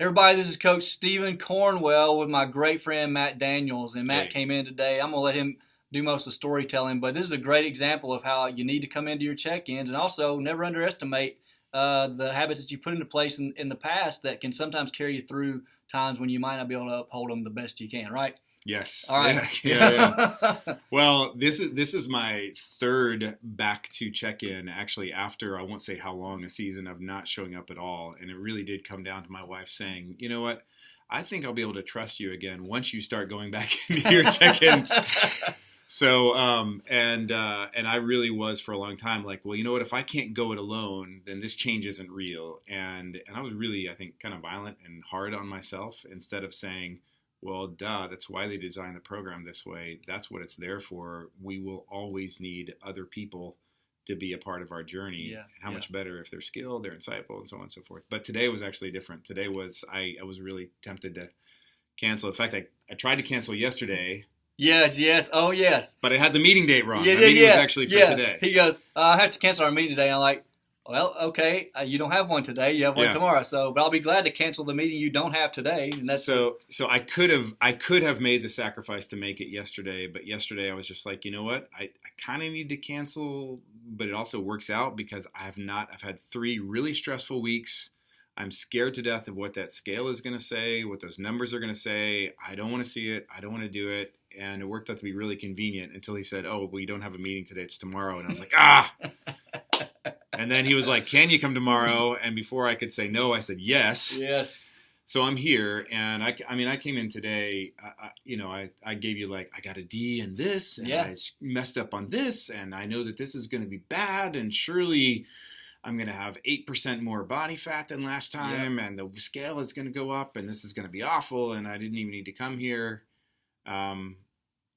Everybody, this is Coach Stephen Cornwell with my great friend Matt Daniels. And Matt came in today. I'm going to let him do most of the storytelling, but this is a great example of how you need to come into your check-ins, and also never underestimate the habits that you put into place in the past that can sometimes carry you through times when you might not be able to uphold them the best you can, right? Yes. All right. Yeah. Well, this is my third back to check-in, actually, after I won't say how long a season of not showing up at all. And it really did come down to my wife saying, you know what, I think I'll be able to trust you again once you start going back into your check-ins. So, and I really was for a long time like, well, you know what, if I can't go it alone, then this change isn't real. And I was really, I think, kind of violent and hard on myself instead of saying, well, duh, that's why they designed the program this way. That's what it's there for. We will always need other people to be a part of our journey. Yeah, How much better if they're skilled, they're insightful, and so on and so forth. But today was actually different. Today was, I was really tempted to cancel. In fact, I tried to cancel yesterday. Yes. Oh, yes. But I had the meeting date wrong. Yeah, the meeting was actually for today. He goes, I have to cancel our meeting today. I'm like, well, okay, you don't have one today. You have one tomorrow. So, but I'll be glad to cancel the meeting you don't have today. And that's so I could have made the sacrifice to make it yesterday, but yesterday I was just like, you know what, I kind of need to cancel, but it also works out because I've had 3 really stressful weeks. I'm scared to death of what that scale is going to say, what those numbers are going to say. I don't want to see it. I don't want to do it. And it worked out to be really convenient until he said, oh, well, you don't have a meeting today. It's tomorrow. And I was like, ah. And then he was like, can you come tomorrow? And before I could say no, I said yes. Yes. So I'm here. And I came in today, I gave you like, I got a D in this. And I messed up on this. And I know that this is going to be bad. And surely I'm going to have 8% more body fat than last time. And the scale is going to go up. And this is going to be awful. And I didn't even need to come here. And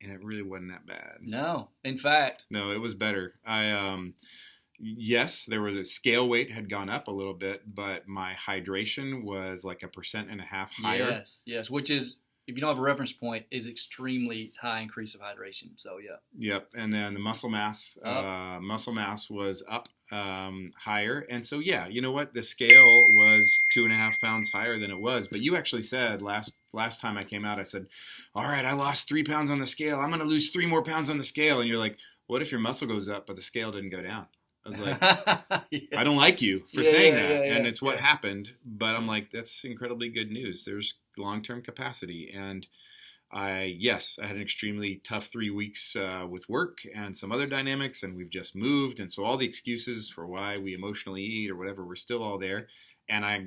it really wasn't that bad. No, in fact. No, it was better. Yes, there was a scale weight had gone up a little bit, but my hydration was like 1.5% higher. Yes, which is, if you don't have a reference point, is extremely high increase of hydration. So, yeah. Yep, and then the muscle mass was up higher. And so, yeah, you know what? The scale was 2.5 pounds higher than it was. But you actually said last time I came out, I said, all right, I lost 3 pounds on the scale. I'm going to lose 3 more pounds on the scale. And you're like, what if your muscle goes up, but the scale didn't go down? I was like, I don't like you for saying that. And it's what happened. But I'm like, that's incredibly good news. There's long-term capacity. And I had an extremely tough 3 weeks with work and some other dynamics. And we've just moved. And so all the excuses for why we emotionally eat or whatever, we're still all there. And I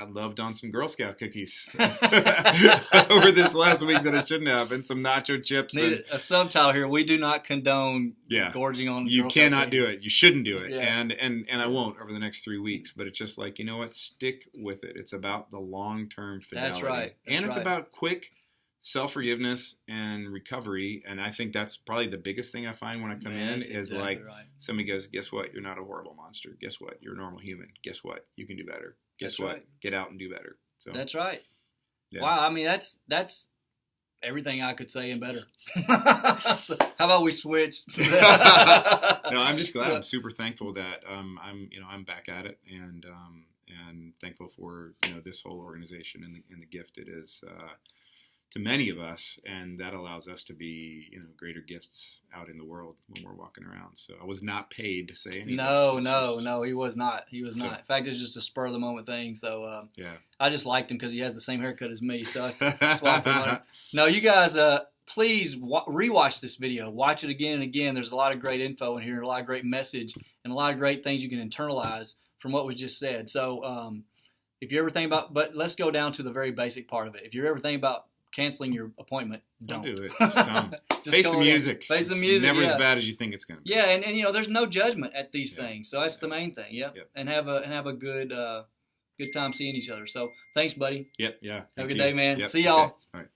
loved on some Girl Scout cookies over this last week that I shouldn't have, and some nacho chips. Need a subtitle here: we do not condone gorging on. You cannot do it. You shouldn't do it, and I won't over the next 3 weeks. But it's just like, you know what? Stick with it. It's about the long-term fidelity. That's right. It's about quick self-forgiveness and recovery. And I think that's probably the biggest thing I find when I come in is like somebody goes, guess what? You're not a horrible monster. Guess what? You're a normal human. Guess what? You can do better. Guess what? Get out and do better. So that's right. Yeah. Wow. I mean, that's everything I could say and better. So how about we switch? No, I'm just glad. I'm super thankful that I'm back at it and thankful for this whole organization and the gift it is to many of us, and that allows us to be, greater gifts out in the world when we're walking around. So I was not paid to say anything. No, he was not. He was not. In fact, it's just a spur of the moment thing. So I just liked him because he has the same haircut as me. So that's why I promoted him. No, you guys, please rewatch this video. Watch it again and again. There's a lot of great info in here, a lot of great message, and a lot of great things you can internalize from what was just said. So if you ever think about, but let's go down to the very basic part of it. If you're ever thinking about canceling your appointment, don't do it. Just come. Face the music. Face the music. Never as bad as you think it's going to be. Yeah, and there's no judgment at these things, so that's the main thing. Yep. And have a good time seeing each other. So thanks, buddy. Yep. Yeah. Have a good day, man. Yep. See y'all. Okay. All right.